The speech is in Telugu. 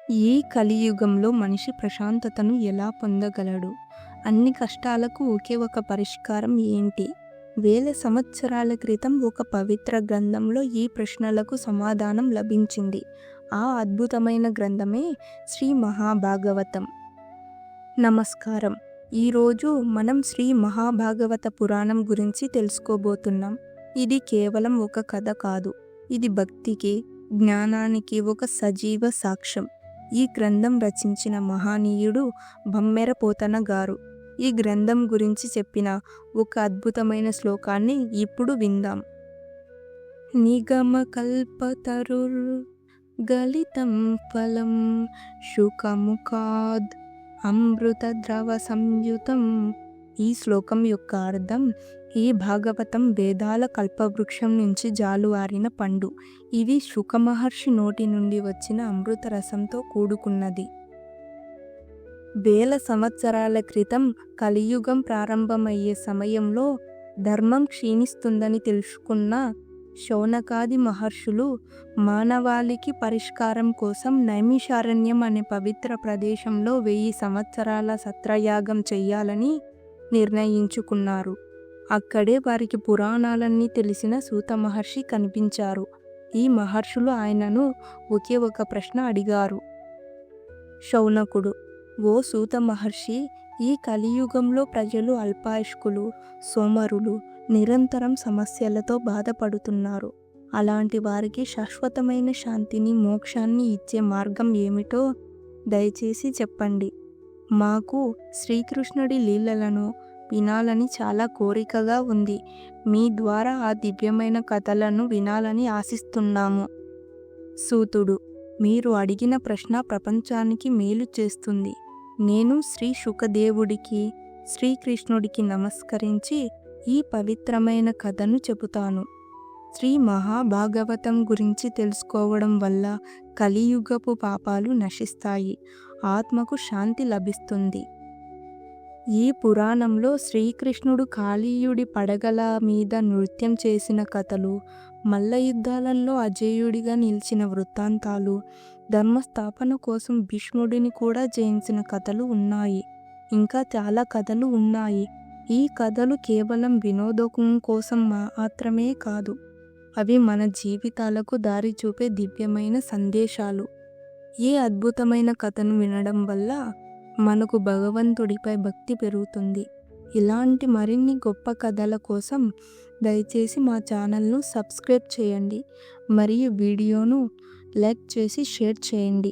ఈ కలియుగంలో మనిషి ప్రశాంతతను ఎలా పొందగలడు? అన్ని కష్టాలకు ఒకే ఒక పరిష్కారం ఏంటి? వేల సంవత్సరాల క్రితం ఒక పవిత్ర గ్రంథంలో ఈ ప్రశ్నలకు సమాధానం లభించింది. ఆ అద్భుతమైన గ్రంథమే శ్రీ మహాభాగవతం. నమస్కారం. ఈరోజు మనం శ్రీ మహాభాగవత పురాణం గురించి తెలుసుకోబోతున్నాం. ఇది కేవలం ఒక కథ కాదు. ఇది భక్తికి, జ్ఞానానికి ఒక సజీవ సాక్ష్యం. ఈ గ్రంథం రచించిన మహనీయుడు బమ్మెర పోతన గారు. ఈ గ్రంథం గురించి చెప్పిన ఒక అద్భుతమైన శ్లోకాన్ని ఇప్పుడు విందాం. నిగమ కల్పతరుర్ గలితం ఫలం శుకముఖాద్ అమృత ద్రవ సంయుతం. ఈ శ్లోకం యొక్క అర్థం, ఈ భాగవతం వేదాల కల్పవృక్షం నుంచి జాలువారిన పండు. ఇది శుక మహర్షి నోటి నుండి వచ్చిన అమృత రసంతో కూడుకున్నది. వేల సంవత్సరాల క్రితం కలియుగం ప్రారంభమయ్యే సమయంలో ధర్మం క్షీణిస్తుందని తెలుసుకున్న శౌనకాది మహర్షులు మానవాళికి పరిష్కారం కోసం నైమిషారణ్యం అనే పవిత్ర ప్రదేశంలో 1000 సంవత్సరాల సత్రయాగం చెయ్యాలని నిర్ణయించుకున్నారు. అక్కడే వారికి పురాణాలన్నీ తెలిసిన సూత మహర్షి కనిపించారు. ఈ మహర్షులు ఆయనను ఒకే ఒక ప్రశ్న అడిగారు. శౌనకుడు, ఓ సూత మహర్షి, ఈ కలియుగంలో ప్రజలు అల్పాయుష్కులు, సోమరులు, నిరంతరం సమస్యలతో బాధపడుతున్నారు. అలాంటి వారికి శాశ్వతమైన శాంతిని, మోక్షాన్ని ఇచ్చే మార్గం ఏమిటో దయచేసి చెప్పండి. మాకు శ్రీకృష్ణుడి లీలలను వినాలని చాలా కోరికగా ఉంది. మీ ద్వారా ఆ దివ్యమైన కథలను వినాలని ఆశిస్తున్నాము. సూతుడు, మీరు అడిగిన ప్రశ్న ప్రపంచానికి మేలు చేస్తుంది. నేను శ్రీ శుకదేవుడికి, శ్రీకృష్ణుడికి నమస్కరించి ఈ పవిత్రమైన కథను చెబుతాను. శ్రీ మహాభాగవతం గురించి తెలుసుకోవడం వల్ల కలియుగపు పాపాలు నశిస్తాయి, ఆత్మకు శాంతి లభిస్తుంది. ఈ పురాణంలో శ్రీకృష్ణుడు కాళీయుడి పడగల మీద నృత్యం చేసిన కథలు, మల్ల యుద్ధాలలో అజేయుడిగా నిలిచిన వృత్తాంతాలు, ధర్మస్థాపన కోసం భీష్ముడిని కూడా జయించిన కథలు ఉన్నాయి. ఇంకా చాలా కథలు ఉన్నాయి. ఈ కథలు కేవలం వినోదం కోసం మాత్రమే కాదు, అవి మన జీవితాలకు దారి చూపే దివ్యమైన సందేశాలు. ఈ అద్భుతమైన కథను వినడం వల్ల మనకు భగవంతుడిపై భక్తి పెరుగుతుంది. ఇలాంటి మరిన్ని గొప్ప కథల కోసం దయచేసి మా ఛానల్ను సబ్స్క్రైబ్ చేయండి మరియు వీడియోను లైక్ చేసి షేర్ చేయండి.